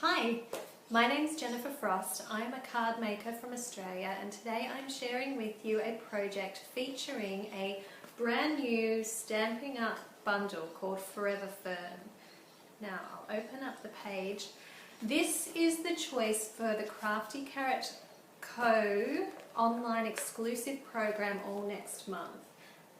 Hi, my name's Jennifer Frost. I'm a card maker from Australia, and today I'm sharing with you a project featuring a brand new Stampin' Up bundle called Forever Fern. Now I'll open up the page. This is the choice for the Crafty Co. online exclusive program all next month.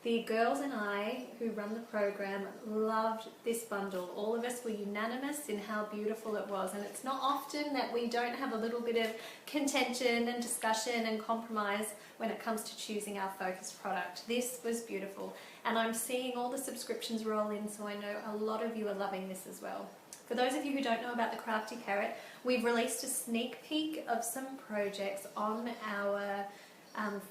The girls and I who run the program loved this bundle. All of us were unanimous in how beautiful it was, and it's not often that we don't have a little bit of contention and discussion and compromise when it comes to choosing our focus product. This was beautiful, and I'm seeing all the subscriptions roll in, so I know a lot of you are loving this as well. For those of you who don't know about the Crafty Carrot, we've released a sneak peek of some projects on our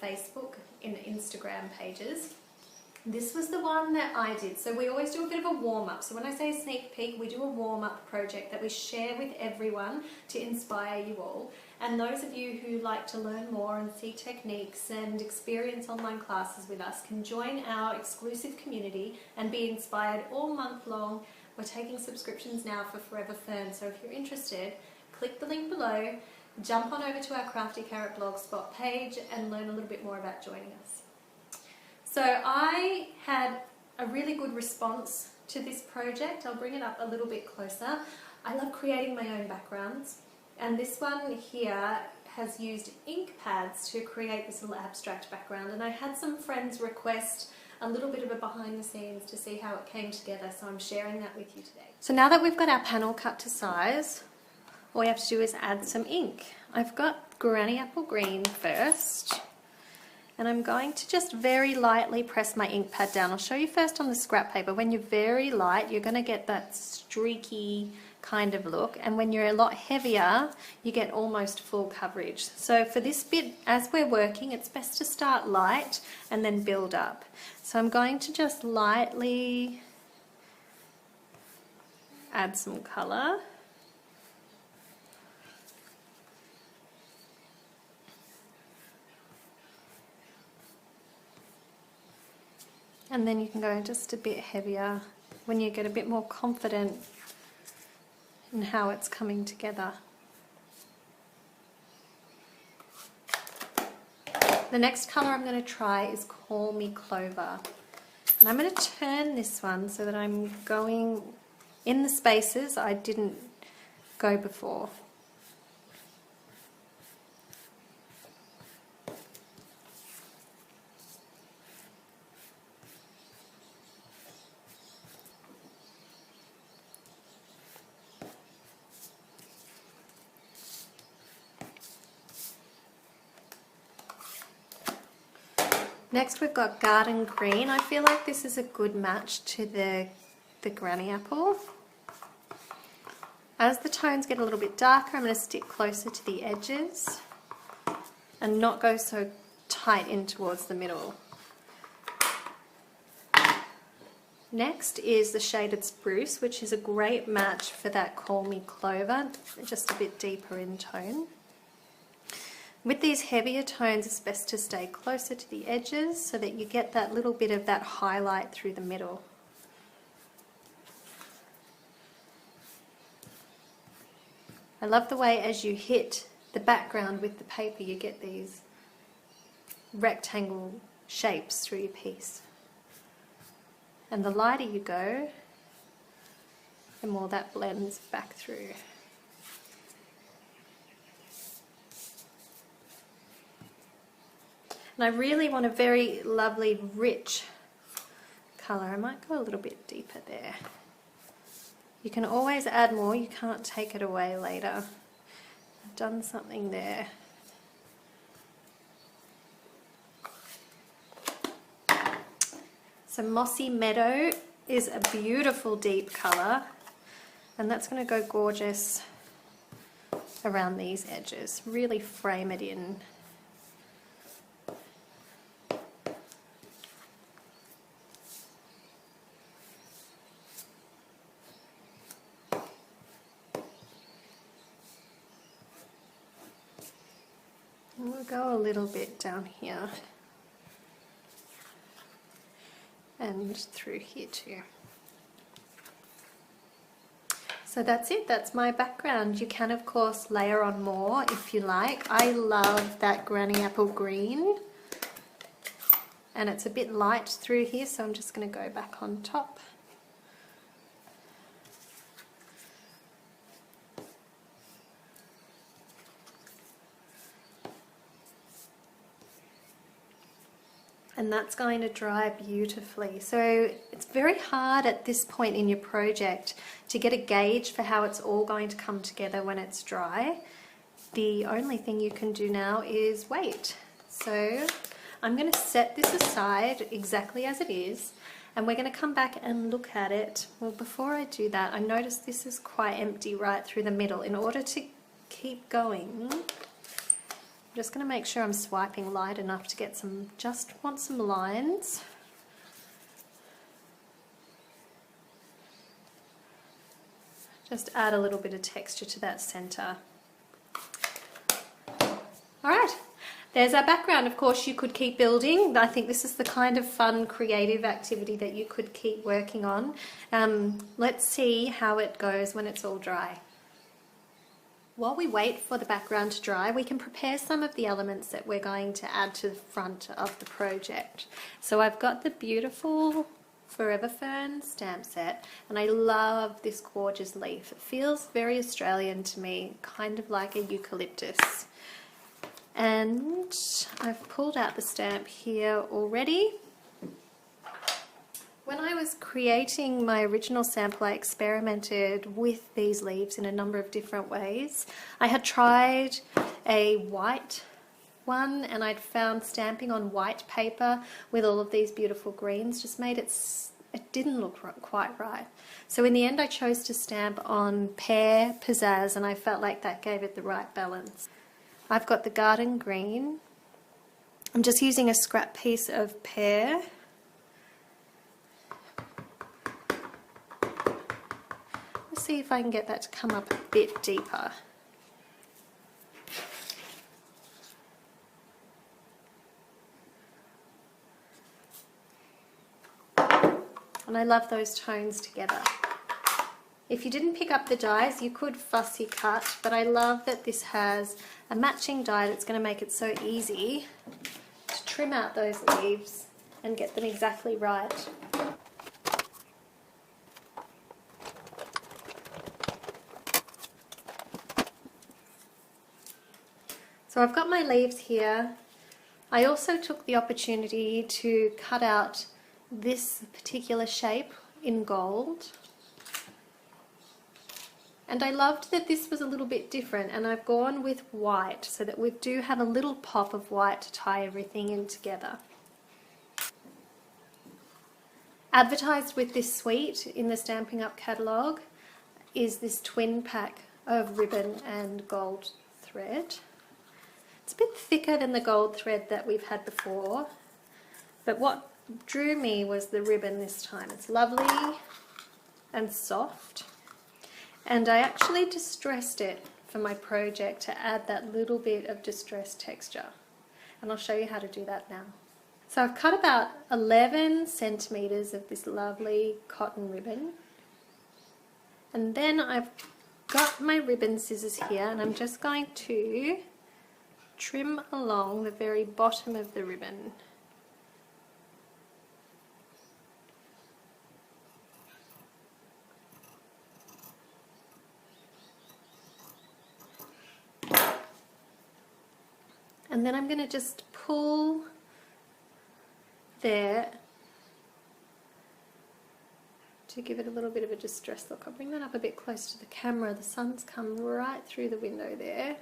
Facebook and Instagram pages. This was the one that I did. So we always do a bit of a warm-up. So when I say sneak peek, we do a warm-up project that we share with everyone to inspire you all. And those of you who like to learn more and see techniques and experience online classes with us can join our exclusive community and be inspired all month long. We're taking subscriptions now for Forever Fern. So if you're interested, click the link below, jump on over to our Crafty Carrot blogspot page and learn a little bit more about joining us. So I had a really good response to this project. I'll bring it up a little bit closer. I love creating my own backgrounds, and this one here has used ink pads to create this little abstract background, and I had some friends request a little bit of a behind the scenes to see how it came together, so I'm sharing that with you today. So now that we've got our panel cut to size, all we have to do is add some ink. I've got Granny Apple Green first. And I'm going to just very lightly press my ink pad down. I'll show you first on the scrap paper. When you're very light, you're going to get that streaky kind of look. And when you're a lot heavier, you get almost full coverage. So for this bit, as we're working, it's best to start light and then build up. So I'm going to just lightly add some colour. And then you can go just a bit heavier when you get a bit more confident in how it's coming together. The next colour I'm going to try is Call Me Clover. And I'm going to turn this one so that I'm going in the spaces I didn't go before. Next we've got Garden Green. I feel like this is a good match to the Granny Apple. As the tones get a little bit darker, I'm going to stick closer to the edges and not go so tight in towards the middle. Next is the Shaded Spruce, which is a great match for that Call Me Clover, just a bit deeper in tone. With these heavier tones, it's best to stay closer to the edges so that you get that little bit of that highlight through the middle. I love the way as you hit the background with the paper, you get these rectangle shapes through your piece. And the lighter you go, the more that blends back through. And I really want a very lovely, rich colour. I might go a little bit deeper there. You can always add more, you can't take it away later. I've done something there. So Mossy Meadow is a beautiful deep colour, and that's going to go gorgeous around these edges. Really frame it in. We'll go a little bit down here and through here too. So that's it, that's my background. You can of course layer on more if you like. I love that granny apple green. And it's a bit light through here, so I'm just going to go back on top. And that's going to dry beautifully. So it's very hard at this point in your project to get a gauge for how it's all going to come together when it's dry. The only thing you can do now is wait. So I'm going to set this aside exactly as it is, and we're going to come back and look at it. Well, before I do that, I noticed this is quite empty right through the middle. In order to keep going, I'm just going to make sure I'm swiping light enough to get some, just want some lines. Just add a little bit of texture to that center. All right, there's our background. Of course, you could keep building. I think this is the kind of fun, creative activity that you could keep working on. Let's see how it goes when it's all dry. While we wait for the background to dry, we can prepare some of the elements that we're going to add to the front of the project. So I've got the beautiful Forever Fern stamp set, and I love this gorgeous leaf. It feels very Australian to me, kind of like a eucalyptus. And I've pulled out the stamp here already. When I was creating my original sample, I experimented with these leaves in a number of different ways. I had tried a white one, and I'd found stamping on white paper with all of these beautiful greens just made it didn't look quite right. So in the end I chose to stamp on pear pizzazz, and I felt like that gave it the right balance. I've got the garden green. I'm just using a scrap piece of pear. Let's see if I can get that to come up a bit deeper. And I love those tones together. If you didn't pick up the dies, you could fussy cut, but I love that this has a matching die that's going to make it so easy to trim out those leaves and get them exactly right. So I've got my leaves here. I also took the opportunity to cut out this particular shape in gold. And I loved that this was a little bit different, and I've gone with white so that we do have a little pop of white to tie everything in together. Advertised with this suite in the Stampin' Up catalogue is this twin pack of ribbon and gold thread. It's a bit thicker than the gold thread that we've had before, but what drew me was the ribbon this time. It's lovely and soft. And I actually distressed it for my project to add that little bit of distressed texture. And I'll show you how to do that now. So I've cut about 11 centimeters of this lovely cotton ribbon. And then I've got my ribbon scissors here, and I'm just going to trim along the very bottom of the ribbon. And then I'm going to just pull there to give it a little bit of a distressed look. I'll bring that up a bit close to the camera. The sun's come right through the window there.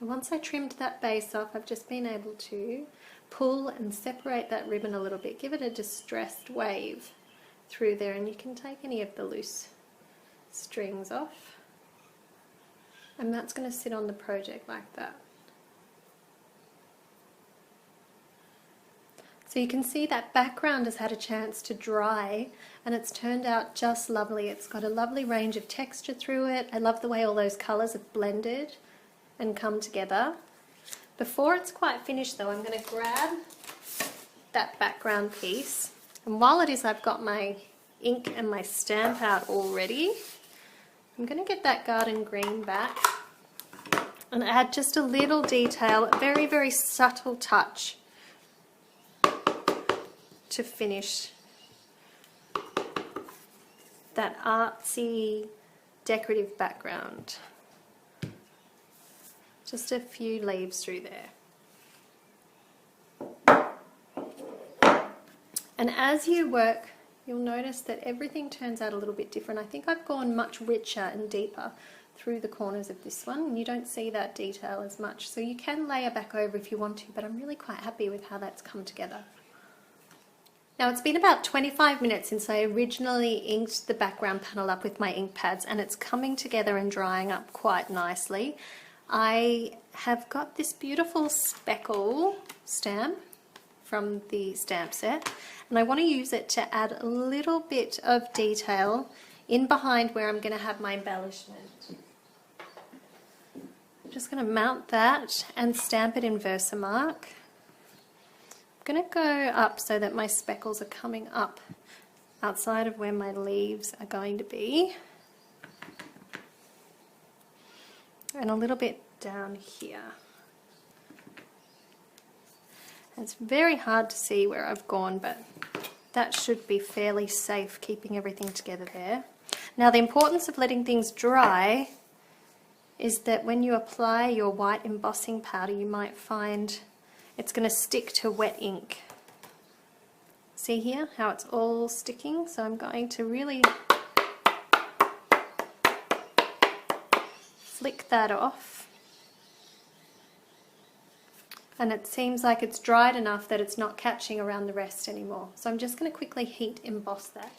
So once I trimmed that base off, I've just been able to pull and separate that ribbon a little bit, give it a distressed wave through there, and you can take any of the loose strings off. And that's going to sit on the project like that. So you can see that background has had a chance to dry, and it's turned out just lovely. It's got a lovely range of texture through it. I love the way all those colours have blended and come together. Before it's quite finished though, I'm going to grab that background piece, and while it is, I've got my ink and my stamp out already. I'm going to get that garden green back and add just a little detail, a very, very subtle touch to finish that artsy decorative background. Just a few leaves through there. And as you work, you'll notice that everything turns out a little bit different. I think I've gone much richer and deeper through the corners of this one, and you don't see that detail as much. So you can layer back over if you want to, but I'm really quite happy with how that's come together. Now it's been about 25 minutes since I originally inked the background panel up with my ink pads, and it's coming together and drying up quite nicely. I have got this beautiful speckle stamp from the stamp set, and I want to use it to add a little bit of detail in behind where I'm going to have my embellishment. I'm just going to mount that and stamp it in Versamark. I'm going to go up so that my speckles are coming up outside of where my leaves are going to be, and a little bit down here. It's very hard to see where I've gone, but that should be fairly safe, keeping everything together there. Now the importance of letting things dry is that when you apply your white embossing powder, you might find it's going to stick to wet ink. See here how it's all sticking? So I'm going to really flick that off. And it seems like it's dried enough that it's not catching around the rest anymore. So I'm just going to quickly heat emboss that.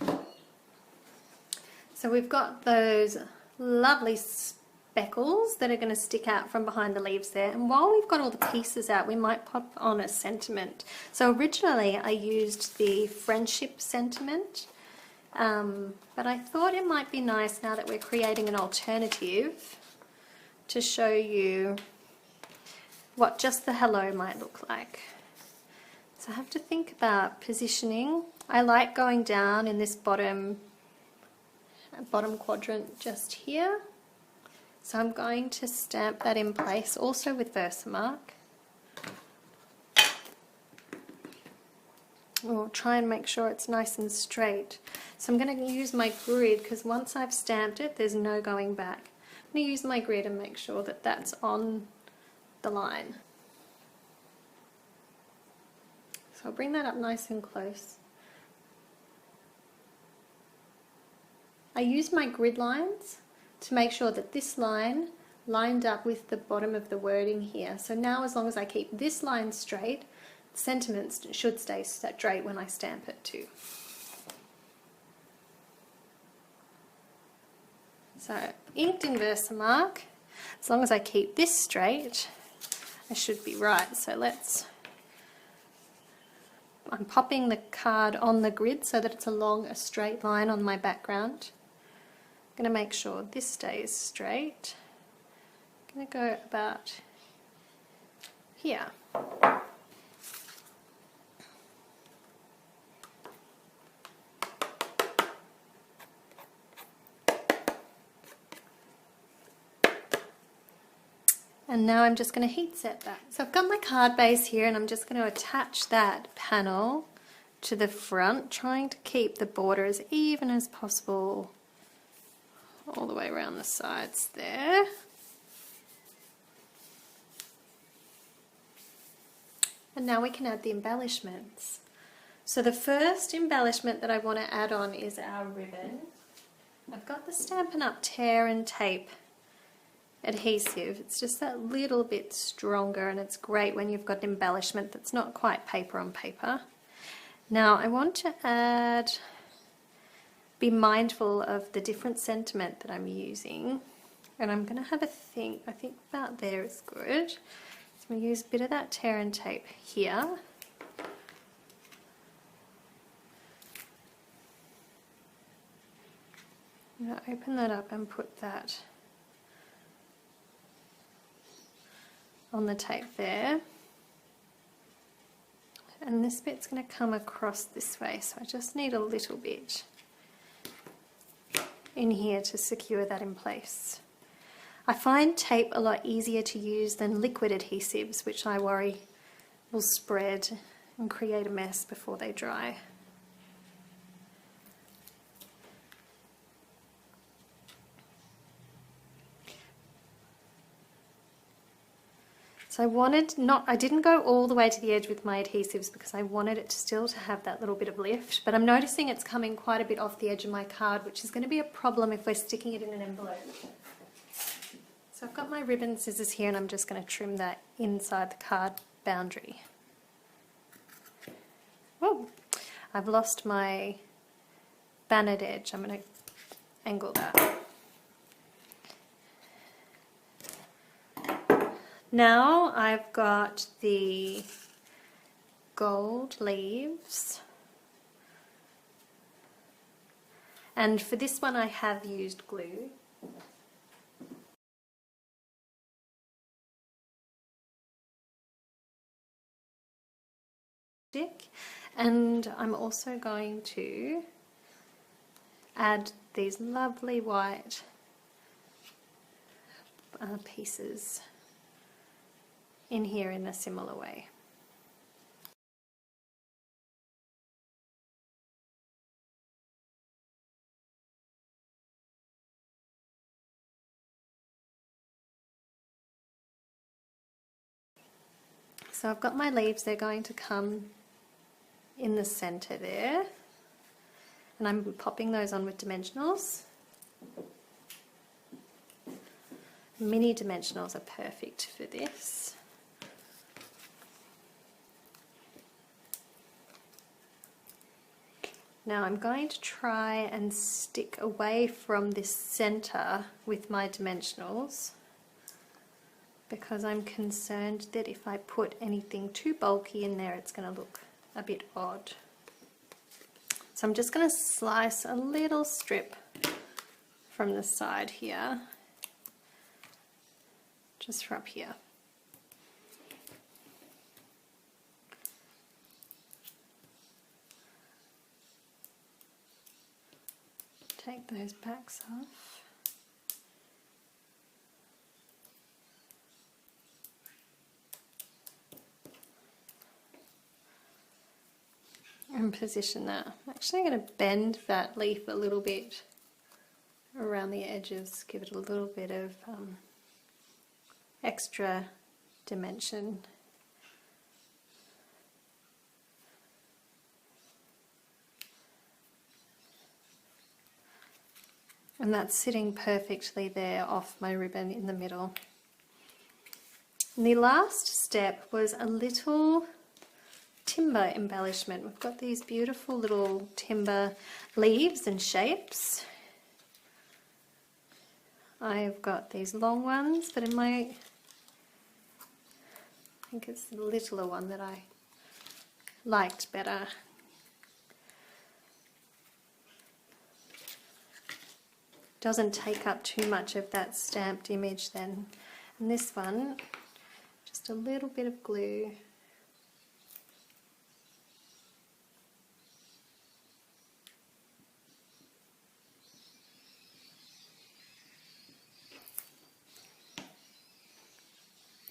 So we've got those lovely speckles that are going to stick out from behind the leaves there. And while we've got all the pieces out, we might pop on a sentiment. So originally I used the friendship sentiment, but I thought it might be nice now that we're creating an alternative to show you what just the hello might look like. So I have to think about positioning. I like going down in this bottom quadrant just here. So I'm going to stamp that in place also with Versamark. We'll try and make sure it's nice and straight. So I'm going to use my grid, because once I've stamped it, there's no going back. I'm going to use my grid and make sure that that's on the line. So I'll bring that up nice and close. I use my grid lines to make sure that this line lined up with the bottom of the wording here. So now as long as I keep this line straight, the sentiments should stay straight when I stamp it too. So inked in Versamark, as long as I keep this straight, I should be right. So I'm popping the card on the grid so that it's along a straight line on my background. I'm going to make sure this stays straight. I'm going to go about here. And now I'm just going to heat set that. So I've got my card base here, and I'm just going to attach that panel to the front, trying to keep the border as even as possible all the way around the sides there. And now we can add the embellishments. So the first embellishment that I want to add on is our ribbon. I've got the Stampin' Up tear and tape adhesive. It's just that little bit stronger, and it's great when you've got an embellishment that's not quite paper on paper. Now I want to be mindful of the different sentiment that I'm using, and I'm going to have a think. I think about there is good. So I'm going to use a bit of that tear and tape here. I'm going to open that up and put that on the tape there, and this bit's going to come across this way, so I just need a little bit. in here to secure that in place. I find tape a lot easier to use than liquid adhesives, which I worry will spread and create a mess before they dry. So I didn't go all the way to the edge with my adhesives because I wanted it still to have that little bit of lift, but I'm noticing it's coming quite a bit off the edge of my card, which is going to be a problem if we're sticking it in an envelope. So I've got my ribbon scissors here and I'm just going to trim that inside the card boundary. Whoa, I've lost my bannered edge. I'm going to angle that. Now I've got the gold leaves, and for this one I have used glue. And I'm also going to add these lovely white pieces in here in a similar way. So I've got my leaves, they're going to come in the center there, and I'm popping those on with dimensionals. Mini dimensionals are perfect for this. Now I'm going to try and stick away from this center with my dimensionals because I'm concerned that if I put anything too bulky in there it's going to look a bit odd. So I'm just going to slice a little strip from the side here, just for up here. Take those backs off. And position that. I'm actually going to bend that leaf a little bit around the edges, give it a little bit of extra dimension. And that's sitting perfectly there off my ribbon in the middle. And the last step was a little timber embellishment. We've got these beautiful little timber leaves and shapes. I've got these long ones, but I think it's the littler one that I liked better. Doesn't take up too much of that stamped image then. And this one, just a little bit of glue.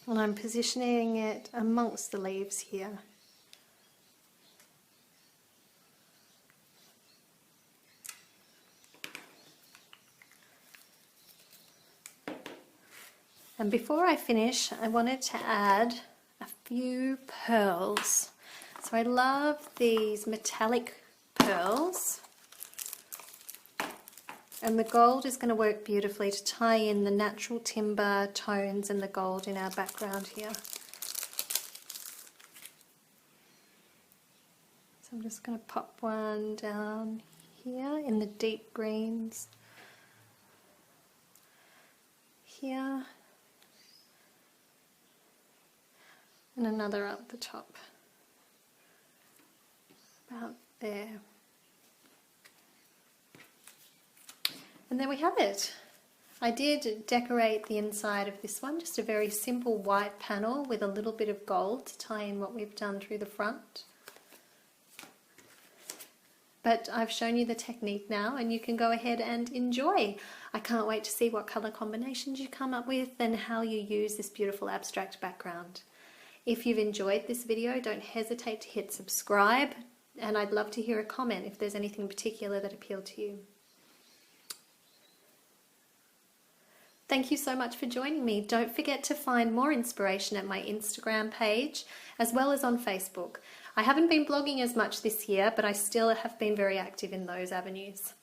And I'm positioning it amongst the leaves here. And before I finish, I wanted to add a few pearls. So I love these metallic pearls. And the gold is going to work beautifully to tie in the natural timber tones and the gold in our background here. So I'm just going to pop one down here in the deep greens. Here. And another up the top, about there. And there we have it. I did decorate the inside of this one, just a very simple white panel with a little bit of gold to tie in what we've done through the front. but I've shown you the technique now and you can go ahead and enjoy. I can't wait to see what colour combinations you come up with and how you use this beautiful abstract background. If you've enjoyed this video, don't hesitate to hit subscribe, and I'd love to hear a comment if there's anything in particular that appealed to you. Thank you so much for joining me. Don't forget to find more inspiration at my Instagram page as well as on Facebook. I haven't been blogging as much this year, but I still have been very active in those avenues.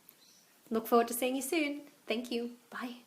Look forward to seeing you soon. Thank you. Bye.